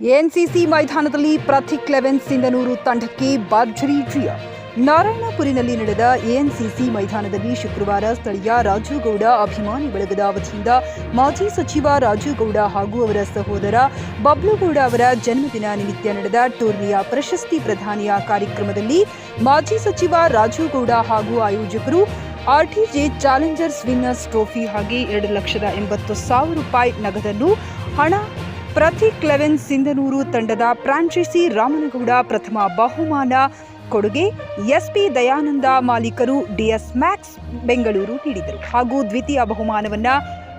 NCC ಮೈದಾನದಲ್ಲಿ Prateek eleven Sindhanur ತಂಡಕ್ಕೆ ಭರ್ಜರಿ ಜಯ. ನಾರಾಯಣಪುರಿನಲ್ಲಿ ನಡೆದ ಎನ್ಸಿಸಿ ಮೈದಾನದಲ್ಲಿ ಶುಕ್ರವಾರ ಸ್ಥಳೀಯ ರಾಜುಗೌಡ ಅಭಿಮಾನಿ ಬಳಗದ ವತಿಯಿಂದ ಮಾಜಿ ಸಚಿವ ರಾಜುಗೌಡ ಹಾಗೂ ಅವರ ಸಹೋದರ ಬಬ್ಲುಗೌಡ ಅವರ ಜನ್ಮದಿನ ನಿಮಿತ್ತ ನಡೆದ ಟೂರ್ನಿಯ ಪ್ರಶಸ್ತಿ ಪ್ರದಾನಿಯ ಕಾರ್ಯಕ್ರಮದಲ್ಲಿ ಮಾಜಿ ಸಚಿವ ರಾಜುಗೌಡ ಹಾಗೂ ಆಯೋಜಕರು ಆರ್ಟಿಜೆ ಚಾಲೆಂಜರ್ಸ್ ವಿನ್ನರ್ಸ್ ಟ್ರೋಫಿ ಹಾಗೆ 2,80,000 ರೂಪಾಯಿ ನಗದನ್ನು ಹಣ ಪ್ರತೀಕ್ ಲೆವೆನ್ ಸಿಂಧನೂರು ತಂಡದ ಫ್ರಾಂಚೈಸಿ ರಾಮನಗೌಡ ಪ್ರಥಮ ಬಹುಮಾನ ಕೊಡುಗೆ ಎಸ್ಪಿ ದಯಾನಂದ ಮಾಲೀಕರು ಡಿಎಸ್ ಮ್ಯಾಕ್ಸ್ ಬೆಂಗಳೂರು ನೀಡಿದರು ಹಾಗೂ ದ್ವಿತೀಯ ಬಹುಮಾನವನ್ನು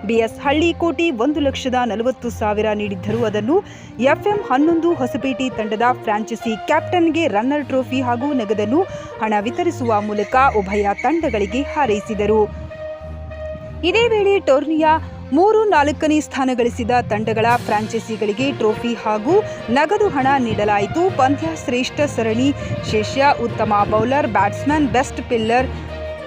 ಬಿಎಸ್ ಹಳ್ಳಿಕೋಟಿ 1,40,000 ನೀಡಿದ್ದರು. ಅದನ್ನು ಎಫ್ಎಂ 11 ಹೊಸಪೇಟೆ ತಂಡದ ಫ್ರಾಂಚೈಸಿ ಕ್ಯಾಪ್ಟನ್ಗೆ ರನ್ನರ್ ಟ್ರೋಫಿ ಹಾಗೂ ನಗದನ್ನು ಹಣ ವಿತರಿಸುವ ಮೂಲಕ ಉಭಯ ತಂಡಗಳಿಗೆ ಹಾರೈಸಿದರು. ಇದೇ ವೇಳೆ ಟೂರ್ನಿಯ 3-4ನೇ ಸ್ಥಾನ ಗಳಿಸಿದ ತಂಡಗಳ ಫ್ರಾಂಚೈಸಿಗಳಿಗೆ ಟ್ರೋಫಿ ಹಾಗೂ ನಗದು ಹಣ ನೀಡಲಾಯಿತು. ಪಂದ್ಯ ಶ್ರೇಷ್ಠ ಸರಣಿ ಶೇಷ್ಯ, ಉತ್ತಮ ಬೌಲರ್, ಬ್ಯಾಟ್ಸ್ಮನ್, ಬೆಸ್ಟ್ ಪಿಲ್ಲರ್,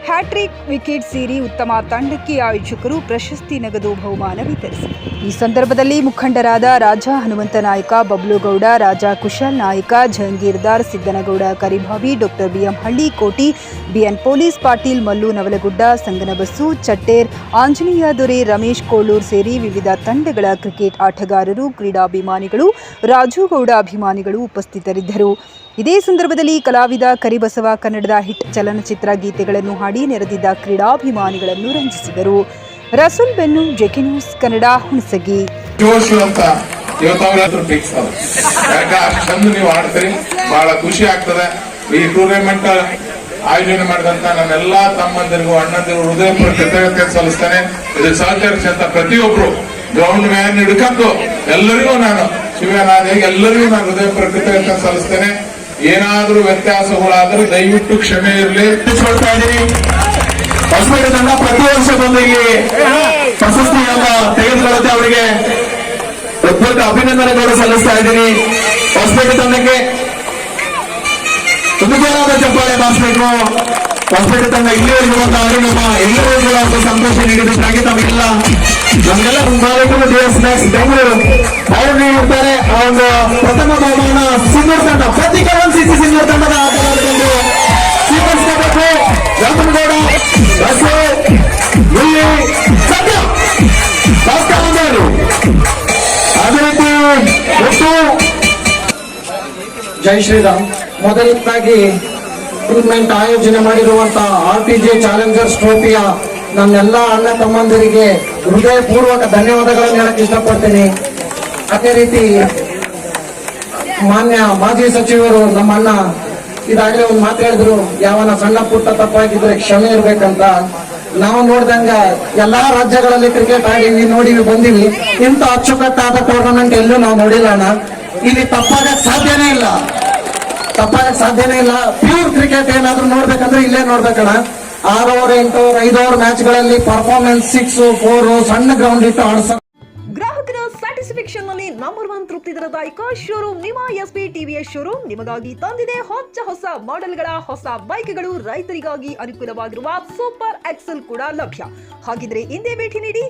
ಹ್ಯಾಟ್ರಿಕ್ ವಿಕೆಟ್ ಸೇರಿ ಉತ್ತಮ ತಂಡಕ್ಕೆ ಆಯೋಜಕರು ಪ್ರಶಸ್ತಿ ನಗದು ಬಹುಮಾನ ವಿತರಿಸಿದರು. ಈ ಸಂದರ್ಭದಲ್ಲಿ ಮುಖಂಡರಾದ ರಾಜ ಹನುಮಂತ ನಾಯಕ, Bablu Gowda, Raja Kushal Nayak, Jahangirdar, Siddanagouda Karibhavi, doctor B M Hallikoti, B N police Patil, Mallu Navalagudda, Sanganabassu, Chatter, Anjaneya Dore, Ramesh Kolur ಸೇರಿ ವಿವಿಧ ತಂಡಗಳ ಕ್ರಿಕೆಟ್ ಆಟಗಾರರು, ಕ್ರೀಡಾಭಿಮಾನಿಗಳು, ರಾಜುಗೌಡ ಅಭಿಮಾನಿಗಳು ಉಪಸ್ಥಿತರಿದ್ದರು. ಇದೇ ಸಂದರ್ಭದಲ್ಲಿ ಕಲಾವಿದ ಕರಿಬಸವ ಕನ್ನಡದ ಹಿಟ್ ಚಲನಚಿತ್ರ ಗೀತೆಗಳನ್ನು ಹಾಡಿ ನೆರೆದಿದ್ದ ಕ್ರೀಡಾಭಿಮಾನಿಗಳನ್ನು ರಂಜಿಸಿದರು. ರಸೂಲ್ ಬೆನ್ನು, ಜೆಕೆ ನ್ಯೂಸ್ ಕನ್ನಡ, ಹುಣಸಗಿ. ನೀವು ಆಡ್ತೀರಿ, ಬಹಳ ಖುಷಿ ಆಗ್ತದೆ. ಈ ಟೂರ್ನಮೆಂಟ್ ಆಯೋಜನೆ ಮಾಡಿದಂತ ನನ್ನೆಲ್ಲಾ ತಮ್ಮಂದಿರಿಗೂ ಅಣ್ಣಂದಿರಿಗೂ ಹೃದಯಪೂರ್ವಕ ಕೃತಜ್ಞತೆ ಸಲ್ಲಿಸ್ತೇನೆ. ಇದಕ್ಕೆ ಸಹಕರಿಸಿದಂತ ಪ್ರತಿಯೊಬ್ರು ಗ್ರೌಂಡ್ ಮ್ಯಾನ್ ಹಿಡ್ಕೊಂಡು ಎಲ್ಲರಿಗೂ ನಾನು ಎಲ್ಲರಿಗೂ ನಾನು ಹೃದಯಪೂರ್ವಕ ಕೃತಜ್ಞತೆ ಸಲ್ಲಿಸ್ತೇನೆ. ಏನಾದ್ರೂ ವ್ಯತ್ಯಾಸಗಳಾದ್ರೂ ದಯವಿಟ್ಟು ಕ್ಷಮೆ ಇರಲಿ. ಹೊಸಪೇಟೆ ತಂಡ ಪ್ರತಿ ವರ್ಷ ಬಂದು ಇಲ್ಲಿ ಪ್ರಶಸ್ತಿಯನ್ನ ತೆಗೆದುಕೊಳ್ಳುತ್ತೆ. ಅವರಿಗೆ ಅದ್ಭುತ ಅಭಿನಂದನೆಗಳು ಸಲ್ಲಿಸ್ತಾ ಇದ್ದೀನಿ. ಹೊಸಪೇಟೆ ತಂಡಕ್ಕೆ ತುಂಬಾದ ಚಪ್ಪಾಳೆ ಮಾಡಿಸ್ಬೇಕು. ಹೊಸಪೇಟೆ ತಂಡ ಇಲ್ಲಿವರೆಗೂ ಬಂದ ಅಭಿನವ ಎಲ್ಲರಿಗೂ ಸಂತೋಷ ನೀಡಿದ್ದಕ್ಕಾಗಿ ನಮಗೆಲ್ಲ ಮಾಲೀಕರು ಡಿಎಸ್ ಮ್ಯಾಕ್ಸ್ ಬೆಂಗಳೂರು ಅವರು ನೀಡಿರ್ತಾರೆ. ಆ ಒಂದು ಪ್ರಥಮ ಬಹುಮಾನ ಸಿಂಧೂರು ತಂಡ, ಪ್ರತೀಕ್ ಎನ್ಸಿಸಿ ಸಿಂಧೂರು ತಂಡದ ಆಟಗಾರರು ಸ್ವೀಕರಿಸಬೇಕು. ರಾಮನಗೌಡ, ಇಲ್ಲಿ ಸತ್ಯ ಅದೇ ರೀತಿ ಒಟ್ಟು ಜೈ ಶ್ರೀರಾಮ್. ಮೊದಲನೇದಾಗಿ ಟೂರ್ನಮೆಂಟ್ ಆಯೋಜನೆ ಮಾಡಿರುವಂತಹ ಆರ್ಟಿಜೆ ಚಾಲೆಂಜರ್ಸ್ ಟ್ರೋಫಿಯ ನನ್ನೆಲ್ಲ ಅಣ್ಣ ತಮ್ಮಂದಿರಿಗೆ ಹೃದಯಪೂರ್ವಕ ಧನ್ಯವಾದಗಳನ್ನು ಹೇಳಕ್ ಇಷ್ಟಪಡ್ತೀನಿ. ಅದೇ ರೀತಿ ಮಾನ್ಯ ಮಾಜಿ ಸಚಿವರು ನಮ್ಮ ಅಣ್ಣ ಇದಾಗಲೇ ಒಂದು ಮಾತು ಹೇಳಿದ್ರು, ಯಾವನ ಸಣ್ಣ ಪುಟ್ಟ ತಪ್ಪಾಗಿದ್ರೆ ಕ್ಷಮೆ ಇರ್ಬೇಕಂತ. ನಾವು ನೋಡ್ದಂಗ ಎಲ್ಲಾ ರಾಜ್ಯಗಳಲ್ಲಿ ಕ್ರಿಕೆಟ್ ಆಡಿವಿ, ನೋಡಿವಿ, ಬಂದಿವಿ. ಇಂಥ ಅಚ್ಚುಕಟ್ಟಾದ ಟೂರ್ನಮೆಂಟ್ ಎಲ್ಲೂ ನಾವು ನೋಡಿಲ್ಲ ಅಣ್ಣ. ಇಲ್ಲಿ ತಪ್ಪಾಗಕ್ ಸಾಧ್ಯನೇ ಇಲ್ಲ. ಪ್ಯೂರ್ ಕ್ರಿಕೆಟ್ ಏನಾದ್ರೂ ನೋಡ್ಬೇಕಂದ್ರೆ ಇಲ್ಲೇ ನೋಡ್ಬೇಕಣ್ಣ. 6 ಓವರ್ 8 ಓವರ್ 5 ಓವರ್ ಮ್ಯಾಚ್ ಗಳಲ್ಲಿ ಪರ್ಫಾರ್ಮೆನ್ಸ್ 6 4 ಸಣ್ಣ ಗ್ರೌಂಡ್ ಇಟ್ಟು ಆಡಿಸ. ಗ್ರಾಹಕರ ಸ್ಯಾಟಿಸ್ಫ್ಯಾಕ್ಷನ್ ನಲ್ಲಿ ನಂಬರ್ 1 ತೃಪ್ತಿದಾಯಕ ಶೋರೂಮ್ ನಿಮ್ಮ ಎಸ್ಪಿ ಟಿವಿಎಸ್ ಶೋರೂಮ್ ನಿಮಗಾಗಿ ತಂದಿದೆ ಹೊಸ ಮಾಡೆಲ್ಗಳ ಹೊಸ ಬೈಕ್ಗಳು. ರೈತರಿಗಾಗಿ ಅನುಕೂಲವಾಗಿರುವ ಸೂಪರ್ ಎಕ್ಸೆಲ್ ಕೂಡ ಲಭ್ಯ. ಹಾಗಿದ್ರೆ ಹಿಂದೆ ಭೇಟಿ ನೀಡಿ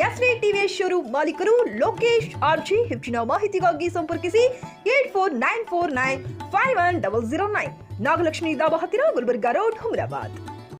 ಎಸ್ವಿ ಟಿವಿಎಸ್ ಶೋರೂಮ್ ಮಾಲೀಕರು ಲೋಕೇಶ್ ಆರ್ಜಿ. ಹೆಚ್ಚಿನ ಮಾಹಿತಿಗಾಗಿ ಸಂಪರ್ಕಿಸಿ 8494951009. ನಾಗಲಕ್ಷ್ಮಿ ದಾಬಾ ಹತ್ತಿರ, ಗುಲ್ಬರ್ಗಾ ರೋಡ್, ಹುಮರಾಬಾದ್.